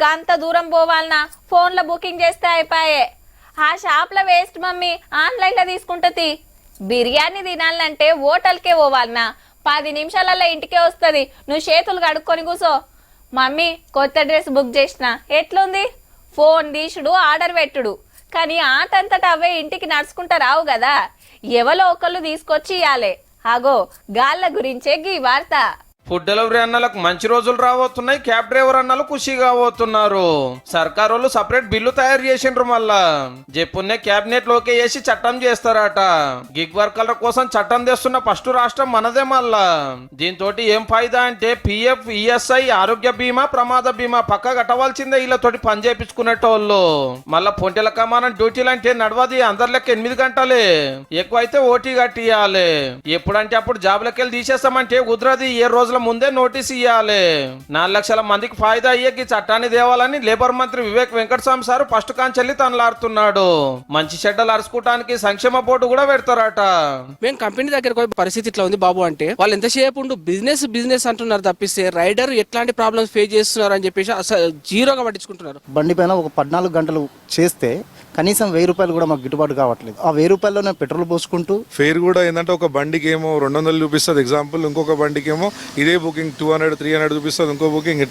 గంత దూరం పోవాలనా ఫోన్లో బుకింగ్ చేస్తే అయిపోయే. ఆ షాప్లో వేస్ట్ మమ్మీ, ఆన్లైన్లో తీసుకుంటది. బిర్యానీ తినాలంటే హోటల్కే పోవాలనా 10 నిమిషాలలో ఇంటికే వస్తుంది. నువ్వు చేతులు కడుక్కొని కూసో. మమ్మీ కొత్త డ్రెస్ బుక్ చేసిన, ఎట్లుంది? ఫోన్ తీసుడు, ఆర్డర్ పెట్టుడు. కానీ ఆటంతట అవే ఇంటికి నడుచుకుంటా రావు కదా, ఎవరో ఒకళ్ళు తీసుకొచ్చి ఇయ్యాలే. అగో గాళ్ళ గురించే గీ వార్త. ఫుడ్ డెలివరీ అన్నలకు మంచి రోజులు రాబోతున్నాయి, క్యాబ్ డ్రైవర్ అన్నలు ఖుషిగా పోతున్నారు. సర్కార్ వాళ్ళు సపరేట్ బిల్లు తయారు చేసిండ్రు. మళ్ళా జప్పున్నే క్యాబినెట్ లోకే వేసి చట్టం చేస్తారట. గిగ్ వర్కర్ల కోసం చట్టం తెస్తున్న ఫస్ట్ రాష్ట్రం మనదే. మళ్ళా దీంతో ఏం ఫాయిదా అంటే పిఎఫ్, ఈఎస్ఐ, ఆరోగ్య బీమా, ప్రమాద బీమా పక్క కట్టవలసిందే వీళ్ళతోటి పని చేపించుకునేటోళ్ళు. మళ్ళా పొంటెల కమానం డ్యూటీలు అంటే నడవది. అందరిలోకి 8 గంటలే, ఎక్కువైతే ఓటీ కట్టియాలి. ఎప్పుడంటే అప్పుడు జాబ్లకి వెళ్ళి తీసేస్తామంటే కుదరది. ఏ రోజుల ముందే నోటీస్ ఇవ్వాలి. 4 లక్షల మందికి ఫాయిదా అయ్యే ఈ చట్టాన్ని తేవాలని లేబర్ మంత్రి వివేక్ వెంకటస్వామి సార్ ఫస్ట్ కాంచెల్లి తనలాడుతున్నాడు. మంచి చెడ్డలు అరుచుకోవడానికి సంక్షేమ బోర్డు కూడా పెడతారట. మేము కంపెనీ దగ్గరకు పరిస్థితి ఇట్లా ఉంది బాబు అంటే వాళ్ళు ఎంతసేపు ఉండు బిజినెస్ బిజినెస్ అంటున్నారు తప్పిస్తే రైడర్ ఎట్లాంటి ప్రాబ్లమ్స్ ఫేస్ చేస్తున్నారు అని చెప్పేసి అసలు జీరోగా పట్టించుకుంటున్నారు. బండి పైన ఒక 14 గంటలు చేస్తే కనీసం 1000 రూపాయలు కూడా మాకు గిట్టుబాటు కావట్లేదు. ఆ 1000 రూపాయల్లోనే పెట్రోల్ పోసుకుంటూ ఫేర్ కూడా ఏంటంటే ఒక బండికి ఏమో 200 చూపిస్తుంది ఎగ్జాంపుల్, ఇంకొక బండికి ఏమో ఇదే బుకింగ్ 200, 300 చూపిస్తుంది ఇంకో బుకింగ్.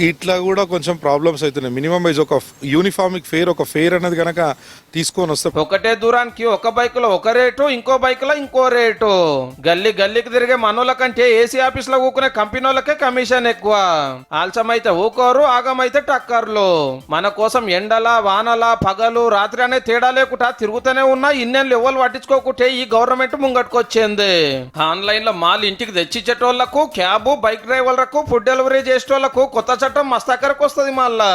ఇట్లా కూడా కొంచెం ప్రాబ్లమ్స్ అవుతున్నాయి. మినిమం వైజ్ ఒక యూనిఫామిక్ ఫేర్, ఒక ఫేర్ అనేది కనుక తీసుకొని వస్తే ఒకటే దూరానికి ఒక బైక్ లో ఒక రేటు, ఇంకో బైక్ లో ఇంకో రేటు. గల్లీ గల్లీకి తిరిగే మనోళ్ళ కంటే ఏసీ ఆఫీస్ లో ఊకునే కంపెనీలకే కమిషన్ ఎక్కువ. ఆల్సమైతే ఊకోరు, ఆగమైతే టక్కర్లు. మన కోసం ఎండల వానల పగలు రాత్రి అనే తేడా లేకుండా తిరుగుతూనే ఉన్నా ఇన్నేళ్ళు ఎవరు పట్టించుకోకుంటే ఈ గవర్నమెంట్ ముంగట్టుకొచ్చింది. ఆన్లైన్ లో మాల్ ఇంటికి తెచ్చిచ్చేటోళ్లకు, క్యాబ్ బైక్ డ్రైవర్లకు, ఫుడ్ డెలివరీ చేసేటోళ్లకు కొత్త చట్టం మస్తాకరకు వస్తుంది. మళ్ళా